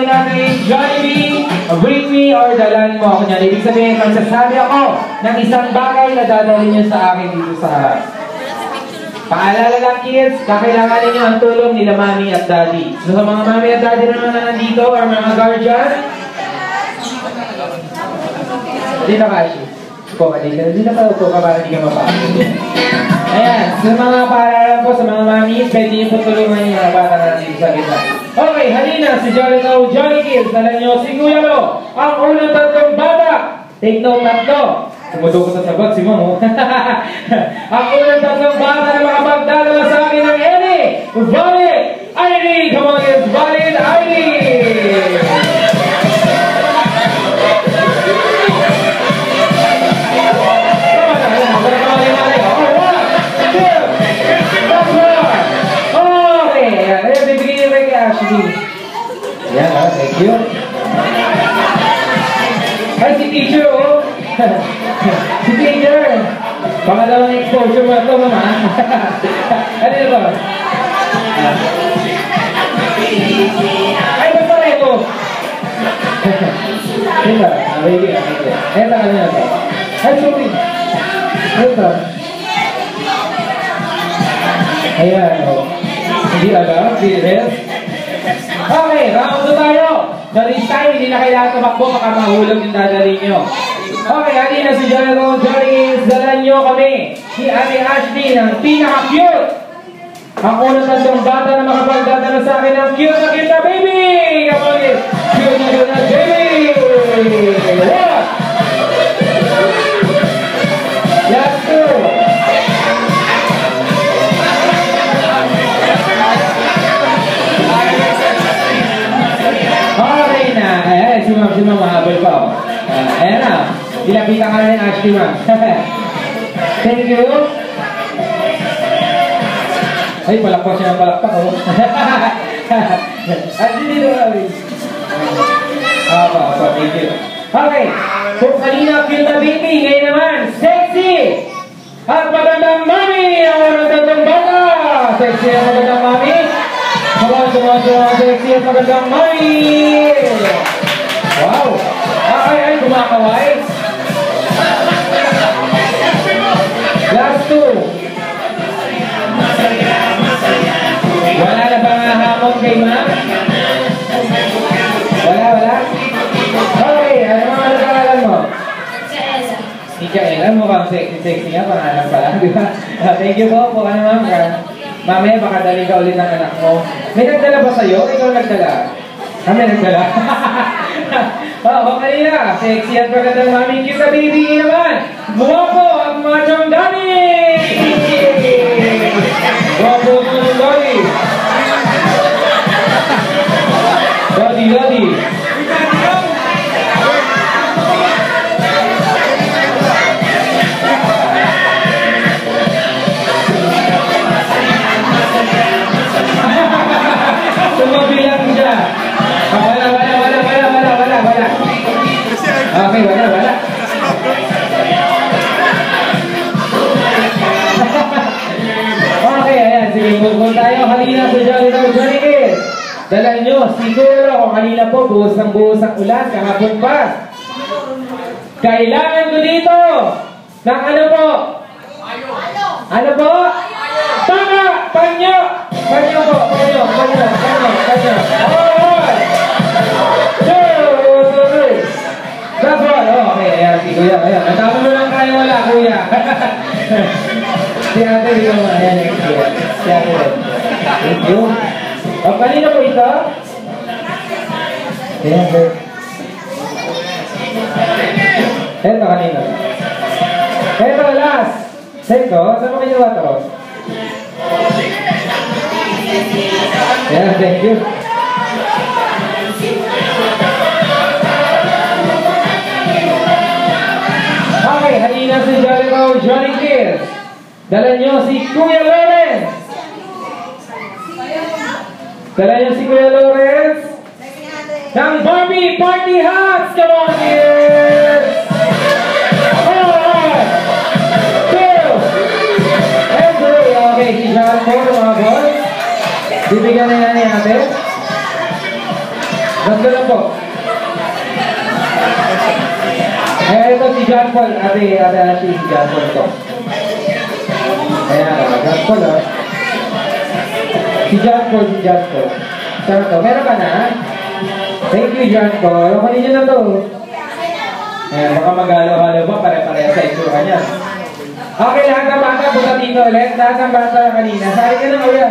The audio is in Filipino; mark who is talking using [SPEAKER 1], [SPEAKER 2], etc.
[SPEAKER 1] tawagin natin Jollibee, bring me or dalan mo ako niyan. Ibig sabihin, magsasabi ako ng isang bagay na dadalhin niyo sa akin dito sa harap. Paalala lang kids, kakailangan ninyo ang tulong nila mami at daddy. So sa mga mami at daddy naman na nandito or mga guardian, dito ka, Ashi. Upo ka dito. Dito ka, upo ka para hindi ka mapapagod. Ayan, sa mga paaralan po, sa mga mami, pwede niyo po tulungan yung mga bata natin sa gitna. Okay, halina, si Jolly Kids, dala niyo si Kuya Lo, ang unang tatlong bata. Take note, tatlo. Tumudo ko sa sagot, si Mamo. Ang unang tatlong bata na makapagdadala sa akin ng Ellie, Valid, Aileen. Come on, kids, Valid, Aileen. Yeah, thank you. Hi, si teacher, oh. Si teacher. Pangalawang exposure mo ito, mama. Ano ito? Ay, ba't pala ito? Ito, baby, ito. Ito, ano ito? Ay, sorry. Ito. Ayan, oh. Hindi alam, serious. Okay, round 2 tayo. This time, hindi na kailangan tumakbo, makamahulog yung dadali nyo. Okay, halina si Jollibee, dalan nyo kami. Si Ate Ashley ng pinaka-cute. Ang unang tatlong bata na makapagdadala sa akin ng cute na baby. Come on, cute na baby. What? Let's go. Okay na. Ayan, si Ma'am mahabol pa. Ayan na. Ilapitan ka na ni Ashley, Ma'am. Thank you. Ay, palakpak siya ng palakpak. Ashley, dito kami. Thank you. Okay. Kung kanina cute na baby, ngayon naman, sexy! At magandang mami! Ang magandang bata! Sexy at magandang mami! Sexy at magandang mami! Wow! Ay, kumakaway! Last 2! Wala na ba nga hamon kay ma'am? Wala? Okay, ano mga nag-aaral mo? Ikaela, mukhang sexy nga, pangalan pala, di ba? Thank you po, po ka na ma'am. Mamaya baka dali ka ulit ng anak mo. May nagdala ba sa'yo? Ikaw nagdala? Kami nagdala. Kanina, sexy at magandang mami cute na baby naman. Guwapo at machong daddy! Guwapo at machong daddy! Daddy! Sumabilang siya. Wala. Okay, wala. Okay, ayan. Sige, kung tayo halina sa Jollibee Kids. Dala nyo, siguro kung halina po, buhos ng buhos ang ulan, kahapon pa. Kailangan ko dito ng ano po? Ano po? Tama! Panyo po! Panyo! That's all! Okay, ayan, si Kuya. Ayan, natama mo lang kayo wala, Kuya. Si Ate, dito mo. Ayan, si Ate. Thank you. Kanina po ito? Ayan, sir. Ito, kanina. Ito, last. Ito, saan mo kinuha ito? Yeah, thank you. Okay, halina si Jollibee Kids. Dala nyo si Kuya Lawrence. Ng Barbie Party Hats. Come on, kids. Alright. 2 and 3. Okay, si John Paul, mga boys. Bibigyan na yan ni Ate. Mas gano'n po. Ayan, ito si John Paul. Ate Ashley, si John Paul to. Ayan, John Paul, oh. Si John Paul. Saan to? Meron ka na? Thank you, John Paul. Kunin niyo na to. Ayan, baka mag-halo-halo ba? Pare-pareha sa itsura niya. Okay, lahat ng bata, buka dito ulit. Lahat ng bata kanina. Sari ka na, kuya.